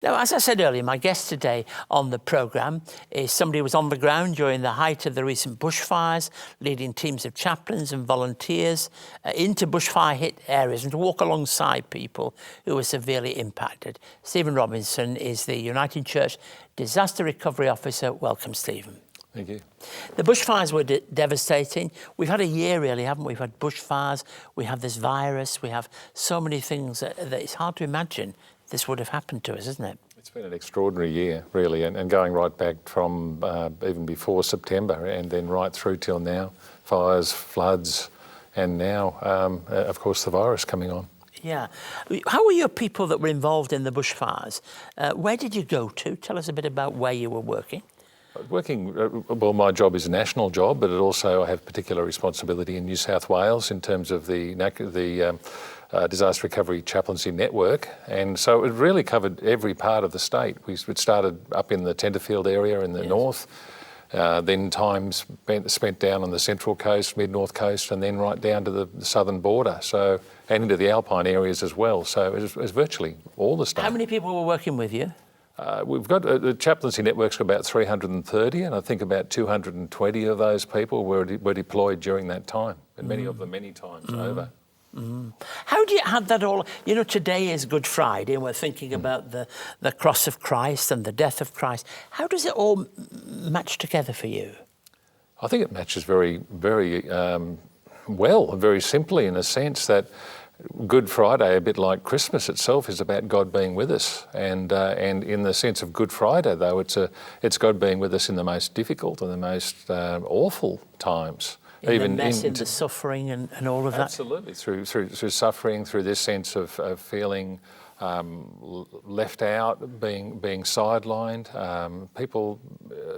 Now, as I said earlier, my guest today on the programme is somebody who was on the ground during the height of the recent bushfires, leading teams of chaplains and volunteers into bushfire-hit areas and to walk alongside people who were severely impacted. Stephen Robinson is the United Church Disaster Recovery Officer. Welcome, Stephen. Thank you. The bushfires were devastating. We've had a year, really, haven't we? We've had bushfires, we have this virus, we have so many things that it's hard to imagine this would have happened to us, isn't it? It's been an extraordinary year, really, and going right back from even before September and then right through till now. Fires, floods, and now, of course, the virus coming on. Yeah. How were your people that were involved in the bushfires? Where did you go to? Tell us a bit about where you were working. Well, my job is a national job, but I have particular responsibility in New South Wales in terms of the Disaster Recovery Chaplaincy Network, and so it really covered every part of the state. We started up in the Tenterfield area in the north, then time spent down on the Central Coast, Mid-North Coast, and then right down to the southern border, and into the Alpine areas as well. So it was virtually all the state. How many people were working with you? We've got the chaplaincy network's got about 330, and I think about 220 of those people were deployed during that time, and many of them many times over. How do you have that all? You know, today is Good Friday, and we're thinking about the cross of Christ and the death of Christ. How does it all match together for you? I think it matches very, very well, very simply, in a sense that Good Friday, a bit like Christmas itself, is about God being with us, and in the sense of Good Friday, though, it's God being with us in the most difficult and the most awful times. In the suffering and all of that? Absolutely, through suffering, through this sense of feeling left out, being sidelined. People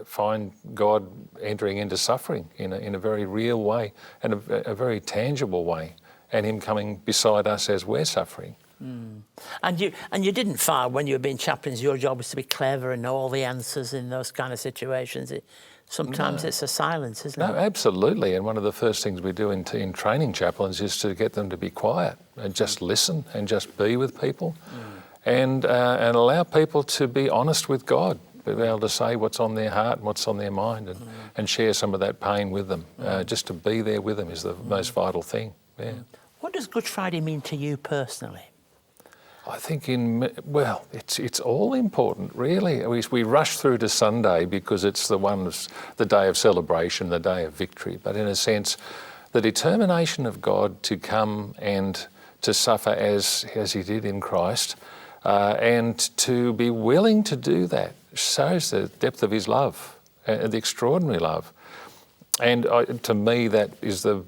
find God entering into suffering in a very real way and a very tangible way, and Him coming beside us as we're suffering. And you didn't find when you were being chaplains, your job was to be clever and know all the answers in those kind of situations. Sometimes it's a silence, isn't it? No, absolutely. And one of the first things we do in training chaplains is to get them to be quiet and just listen and just be with people, and allow people to be honest with God, be able to say what's on their heart and what's on their mind, and share some of that pain with them. Just to be there with them is the most vital thing. Yeah. What does Good Friday mean to you personally? I think it's all important, really. We rush through to Sunday because it's the day of celebration, the day of victory. But in a sense, the determination of God to come and to suffer as He did in Christ, and to be willing to do that, shows the depth of His love, the extraordinary love. And to me, that is the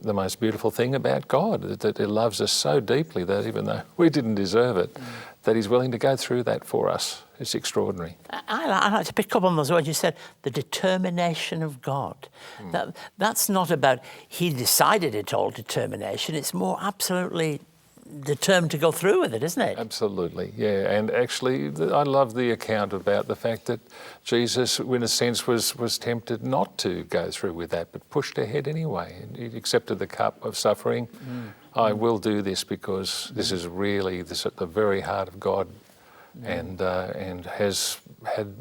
most beautiful thing about God, that He loves us so deeply that even though we didn't deserve it, that He's willing to go through that for us. It's extraordinary. I like to pick up on those words you said, the determination of God. That's not about He decided it all determination, it's more absolutely determined to go through with it, isn't it? Absolutely, yeah. And actually, I love the account about the fact that Jesus, in a sense, was tempted not to go through with that, but pushed ahead anyway. And He accepted the cup of suffering. I will do this because this is really this at the very heart of God, and has had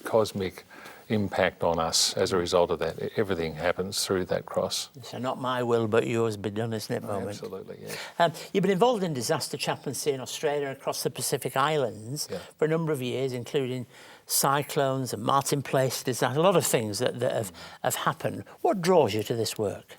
cosmic impact on us as a result of that. Everything happens through that cross. So not my will but yours be done, isn't it, moment? Absolutely, yeah. You've been involved in disaster chaplaincy in Australia and across the Pacific Islands for a number of years, including cyclones and Martin Place disaster, a lot of things that have happened. What draws you to this work?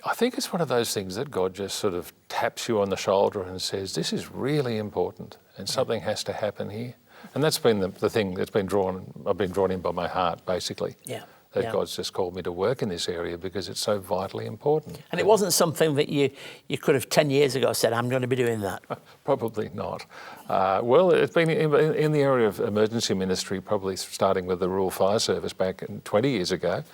I think it's one of those things that God just sort of taps you on the shoulder and says, this is really important and something has to happen here. And that's been the thing that's I've been drawn in by my heart, basically. Yeah. That God's just called me to work in this area because it's so vitally important. And it wasn't something that you could have 10 years ago said, I'm going to be doing that. Probably not. Well, it's been in the area of emergency ministry, probably starting with the Rural Fire Service back 20 years ago.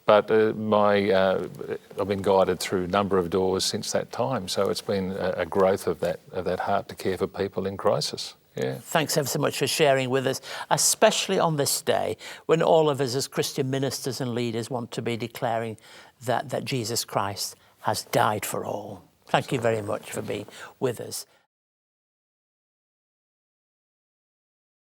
But I've been guided through a number of doors since that time. So it's been a growth of that heart to care for people in crisis. Yeah. Thanks ever so much for sharing with us, especially on this day when all of us as Christian ministers and leaders want to be declaring that Jesus Christ has died for all. Thank you very much for being with us.